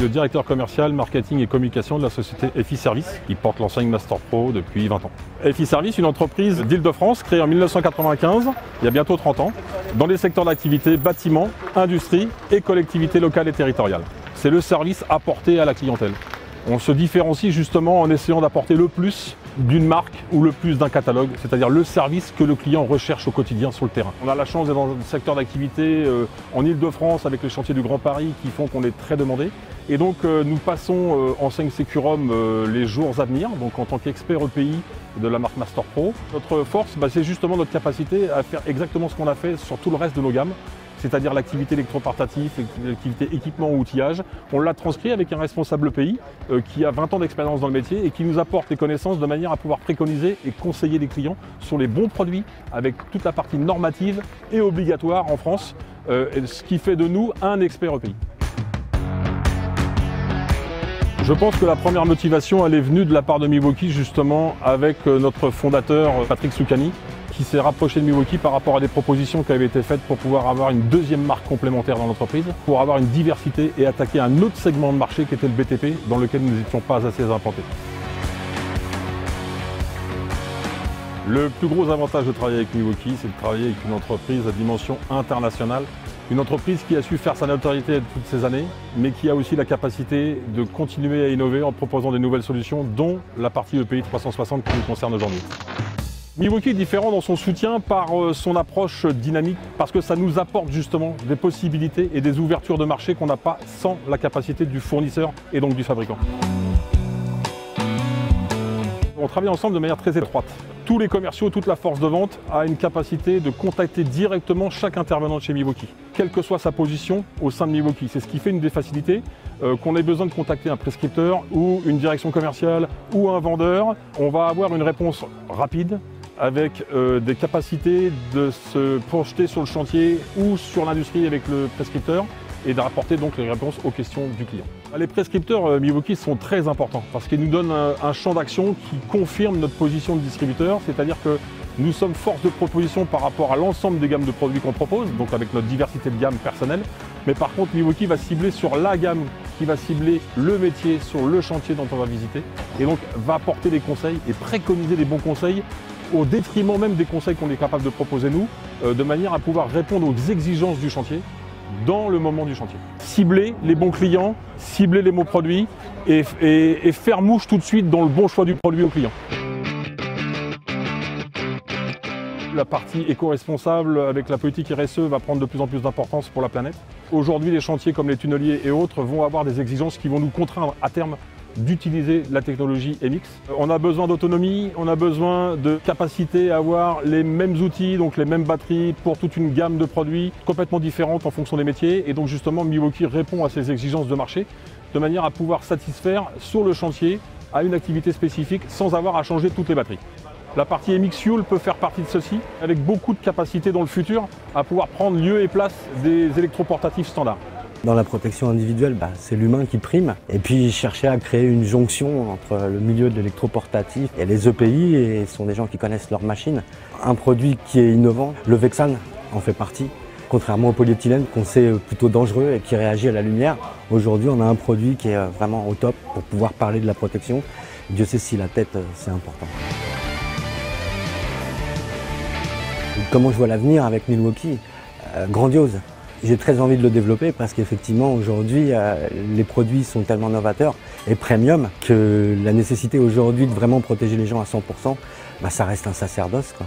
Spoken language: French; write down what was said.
le directeur commercial, marketing et communication de la société FI Service, qui porte l'enseigne Master Pro depuis 20 ans. FI Service, une entreprise d'Île-de-France créée en 1995, il y a bientôt 30 ans, dans les secteurs d'activité bâtiment, industrie et collectivités locales et territoriales. C'est le service apporté à la clientèle. On se différencie justement en essayant d'apporter le plus d'une marque ou le plus d'un catalogue, c'est-à-dire le service que le client recherche au quotidien sur le terrain. On a la chance d'être dans un secteur d'activité en Île-de-France avec les chantiers du Grand Paris qui font qu'on est très demandé. Et donc nous passons enseigne Securom les jours à venir, donc en tant qu'expert EPI de la marque Master Pro. Notre force, c'est justement notre capacité à faire exactement ce qu'on a fait sur tout le reste de nos gammes, c'est-à-dire l'activité électroportative, l'activité équipement ou outillage. On l'a transcrit avec un responsable EPI qui a 20 ans d'expérience dans le métier et qui nous apporte les connaissances de manière à pouvoir préconiser et conseiller les clients sur les bons produits avec toute la partie normative et obligatoire en France, ce qui fait de nous un expert EPI. Je pense que la première motivation, elle est venue de la part de Milwaukee justement avec notre fondateur Patrick Soucani, qui s'est rapproché de Milwaukee par rapport à des propositions qui avaient été faites pour pouvoir avoir une deuxième marque complémentaire dans l'entreprise, pour avoir une diversité et attaquer un autre segment de marché qui était le BTP, dans lequel nous n'étions pas assez implantés. Le plus gros avantage de travailler avec Milwaukee, c'est de travailler avec une entreprise à dimension internationale. Une entreprise qui a su faire sa notoriété toutes ces années, mais qui a aussi la capacité de continuer à innover en proposant des nouvelles solutions, dont la partie EPI 360 qui nous concerne aujourd'hui. Milwaukee est différent dans son soutien par son approche dynamique, parce que ça nous apporte justement des possibilités et des ouvertures de marché qu'on n'a pas sans la capacité du fournisseur et donc du fabricant. On travaille ensemble de manière très étroite. Tous les commerciaux, toute la force de vente a une capacité de contacter directement chaque intervenant de chez Milwaukee, quelle que soit sa position au sein de Milwaukee. C'est ce qui fait une des facilités, qu'on ait besoin de contacter un prescripteur ou une direction commerciale ou un vendeur. On va avoir une réponse rapide avec des capacités de se projeter sur le chantier ou sur l'industrie avec le prescripteur et de rapporter donc les réponses aux questions du client. Les prescripteurs Milwaukee sont très importants parce qu'ils nous donnent un champ d'action qui confirme notre position de distributeur, c'est-à-dire que nous sommes force de proposition par rapport à l'ensemble des gammes de produits qu'on propose, donc avec notre diversité de gamme personnelle. Mais par contre, Milwaukee va cibler sur la gamme qui va cibler le métier, sur le chantier dont on va visiter, et donc va apporter des conseils et préconiser des bons conseils au détriment même des conseils qu'on est capable de proposer nous, de manière à pouvoir répondre aux exigences du chantier dans le moment du chantier. Cibler les bons clients, cibler les bons produits et faire mouche tout de suite dans le bon choix du produit au client. La partie éco-responsable avec la politique RSE va prendre de plus en plus d'importance pour la planète. Aujourd'hui, les chantiers comme les tunneliers et autres vont avoir des exigences qui vont nous contraindre à terme d'utiliser la technologie MX. On a besoin d'autonomie, on a besoin de capacité à avoir les mêmes outils, donc les mêmes batteries pour toute une gamme de produits complètement différentes en fonction des métiers. Et donc justement, Milwaukee répond à ces exigences de marché de manière à pouvoir satisfaire sur le chantier à une activité spécifique sans avoir à changer toutes les batteries. La partie MX Fuel peut faire partie de ceci, avec beaucoup de capacité dans le futur à pouvoir prendre lieu et place des électroportatifs standards. Dans la protection individuelle, c'est l'humain qui prime. Et puis chercher à créer une jonction entre le milieu de l'électroportatif et les EPI, et ce sont des gens qui connaissent leur machine. Un produit qui est innovant, le Vexan en fait partie. Contrairement au polyéthylène qu'on sait plutôt dangereux et qui réagit à la lumière, aujourd'hui on a un produit qui est vraiment au top pour pouvoir parler de la protection. Dieu sait si la tête c'est important. Comment je vois l'avenir avec Milwaukee? Grandiose. J'ai très envie de le développer parce qu'effectivement aujourd'hui les produits sont tellement novateurs et premium que la nécessité aujourd'hui de vraiment protéger les gens à 100%, ça reste un sacerdoce, quoi.